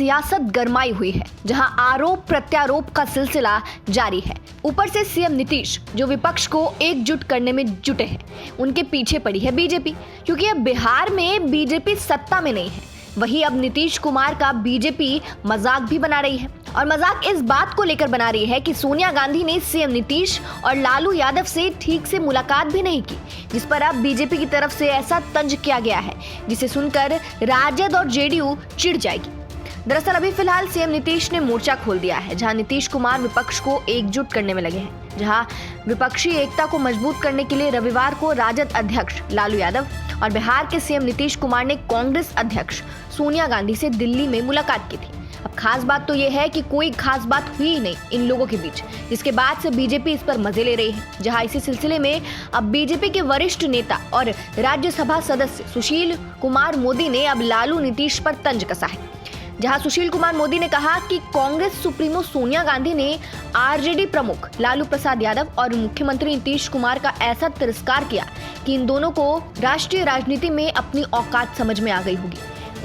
सियासत गरमाई हुई है, जहां आरोप प्रत्यारोप का सिलसिला जारी है। ऊपर से सीएम नीतीश जो विपक्ष को एकजुट करने में जुटे हैं, उनके पीछे पड़ी है बीजेपी, क्योंकि अब बिहार में बीजेपी सत्ता में नहीं है। वहीं अब नीतीश कुमार का बीजेपी मजाक भी बना रही है, और मजाक इस बात को लेकर बना रही है कि सोनिया गांधी ने सीएम नीतीश और लालू यादव से ठीक से मुलाकात भी नहीं की, जिस पर अब बीजेपी की तरफ से ऐसा तंज किया गया है जिसे सुनकर राजद और जेडीयू चिढ़ जाएगी। दरअसल अभी फिलहाल सीएम नीतीश ने मोर्चा खोल दिया है, जहां नीतीश कुमार विपक्ष को एकजुट करने में लगे हैं। जहां विपक्षी एकता को मजबूत करने के लिए रविवार को राजद अध्यक्ष लालू यादव और बिहार के सीएम नीतीश कुमार ने कांग्रेस अध्यक्ष सोनिया गांधी से दिल्ली में मुलाकात की थी। अब खास बात तो यह है कि कोई खास बात हुई ही नहीं इन लोगों के बीच, जिसके बाद से बीजेपी इस पर मजे ले रही है। जहां इसी सिलसिले में अब बीजेपी के वरिष्ठ नेता और राज्यसभा सदस्य सुशील कुमार मोदी ने अब लालू नीतीश पर तंज कसा है। जहां सुशील कुमार मोदी ने कहा कि कांग्रेस सुप्रीमो सोनिया गांधी ने आरजेडी प्रमुख लालू प्रसाद यादव और मुख्यमंत्री नीतीश कुमार का ऐसा तिरस्कार किया कि इन दोनों को राष्ट्रीय राजनीति में अपनी औकात समझ में आ गई होगी।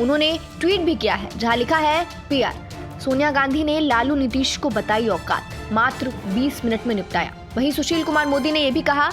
उन्होंने ट्वीट भी किया है, जहां लिखा है पीआर, सोनिया गांधी ने लालू नीतीश को बताई औकात, मात्र 20 मिनट में निपटाया। वहीं सुशील कुमार मोदी ने यह भी कहा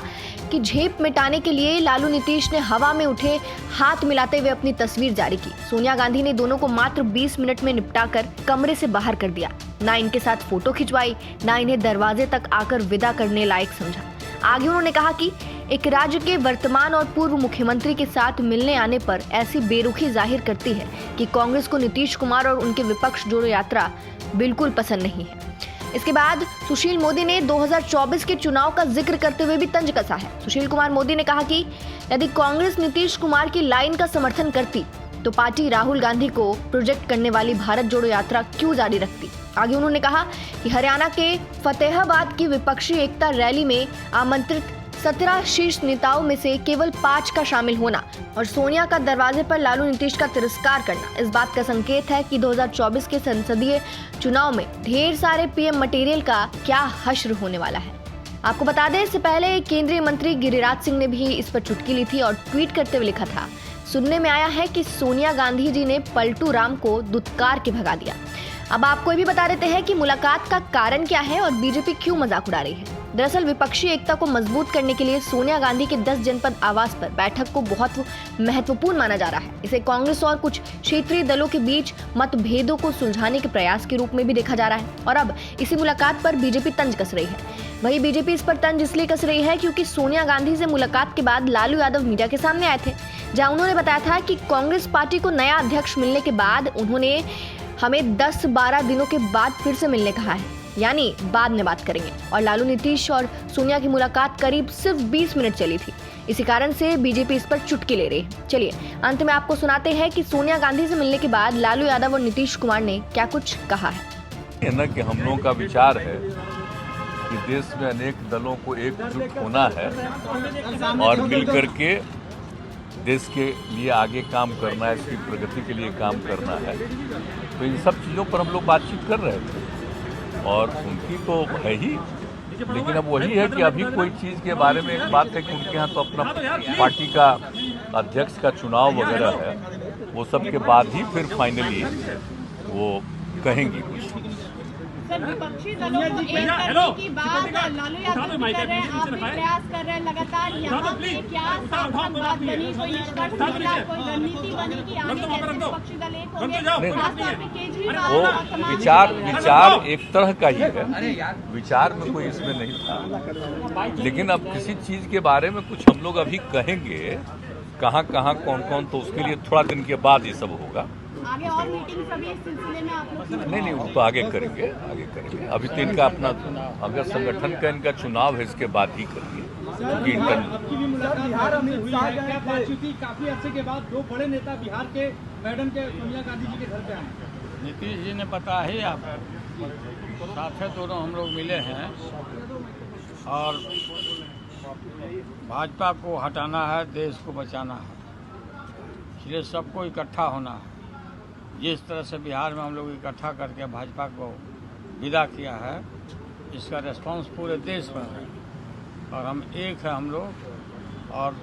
कि झेप मिटाने के लिए लालू नीतीश ने हवा में उठे हाथ मिलाते हुए अपनी तस्वीर जारी की। सोनिया गांधी ने दोनों को मात्र 20 मिनट में निपटाकर कमरे से बाहर कर दिया। ना इनके साथ फोटो खिंचवाई, ना इन्हें दरवाजे तक आकर विदा करने लायक समझा। आगे उन्होंने कहा कि एक राज्य के वर्तमान और पूर्व मुख्यमंत्री के साथ मिलने आने पर ऐसी बेरुखी जाहिर करती है कि कांग्रेस को नीतीश कुमार और उनके विपक्ष जोड़ो यात्रा बिल्कुल पसंद नहीं है। इसके बाद सुशील मोदी ने 2024 के चुनाव का जिक्र करते हुए भी तंज कसा है। सुशील कुमार मोदी ने कहा कि यदि कांग्रेस नीतीश कुमार की लाइन का समर्थन करती तो पार्टी राहुल गांधी को प्रोजेक्ट करने वाली भारत जोड़ो यात्रा क्यों जारी रखती। आगे उन्होंने कहा कि हरियाणा के फतेहाबाद की विपक्षी एकता रैली में आमंत्रित 17 शीर्ष नेताओं में से केवल 5 का शामिल होना और सोनिया का दरवाजे पर लालू नीतीश का तिरस्कार करना इस बात का संकेत है कि 2024 के संसदीय चुनाव में ढेर सारे पीएम मटेरियल का क्या हश्र होने वाला है। आपको बता दें, इससे पहले केंद्रीय मंत्री गिरिराज सिंह ने भी इस पर चुटकी ली थी और ट्वीट करते हुए लिखा था, सुनने में आया है कि सोनिया गांधी जी ने पलटू राम को दुत्कार के भगा दिया। अब आपको ये भी बता देते हैं कि मुलाकात का कारण क्या है और बीजेपी क्यों मजाक उड़ा रही है। दरअसल विपक्षी एकता को मजबूत करने के लिए सोनिया गांधी के 10 जनपद आवास पर बैठक को बहुत महत्वपूर्ण माना जा रहा है। इसे कांग्रेस और कुछ क्षेत्रीय दलों के बीच मतभेदों को सुलझाने के प्रयास के रूप में भी देखा जा रहा है, और अब इसी मुलाकात पर बीजेपी तंज कस रही है। वहीं बीजेपी इस पर तंज इसलिए कस रही है क्योंकि सोनिया गांधी से मुलाकात के बाद लालू यादव मीडिया के सामने आए थे, जहां उन्होंने बताया था कि कांग्रेस पार्टी को नया अध्यक्ष मिलने के बाद उन्होंने हमें 10-12 दिनों के बाद फिर से मिलने कहा है, यानी बाद में बात करेंगे। और लालू नीतीश और सोनिया की मुलाकात करीब सिर्फ 20 मिनट चली थी। इसी कारण से बीजेपी इस पर चुटकी ले रही है। चलिए अंत में आपको सुनाते हैं कि सोनिया गांधी से मिलने के बाद लालू यादव और नीतीश कुमार ने क्या कुछ कहा है। कि हम लोगों का विचार है कि देश में अनेक दलों को एकजुट होना है और मिल करके देश के लिए आगे काम करना है, इसकी प्रगति के लिए काम करना है। तो इन सब चीज़ों पर हम लोग बातचीत कर रहे थे और उनकी तो है ही, लेकिन अब वही है कि अभी कोई चीज़ के बारे में एक बात है कि उनके यहाँ तो अपना पार्टी का अध्यक्ष का चुनाव वगैरह है, वो सब के बाद ही फिर फाइनली वो कहेंगी कुछ। विपक्षी दलों को एक करने की बात लालू यादव भी कर रहे हैं, आप भी प्रयास कर रहे हैं लगातार। यहाँ पे क्या सार्थक बात बनी, कोई निष्कर्ष निकला, कोई रणनीति बनी कि आगे कैसे विपक्षी दल एक होंगे? खासतौर पे केजरीवाल विचार एक तरह का ही है, विचार में कोई इसमें नहीं था, लेकिन अब किसी चीज के बारे में कुछ हम लोग अभी कहेंगे कहाँ कौन कौन, तो उसके लिए थोड़ा दिन के बाद ये सब होगा। आगे और मीटिंग सभी इस सिलसिले में आप लोग नहीं वो तो आगे करेंगे। अभी तो इनका अपना अगर संगठन का इनका चुनाव है, इसके बाद ही करेंगे। बिहार में हुई है बातचीत, काफी अर्से के बाद 2 बड़े नेता बिहार के मैडम के सोनिया गांधी जी के घर पे आए। नीतीश जी ने पता ही आप साथ दोनों हम लोग मिले हैं और भाजपा को हटाना है, देश को बचाना है, इसलिए सबको इकट्ठा होना है। जिस तरह से बिहार में हम लोग इकट्ठा करके भाजपा को विदा किया है, इसका रिस्पांस पूरे देश में है और हम एक है हम लोग, और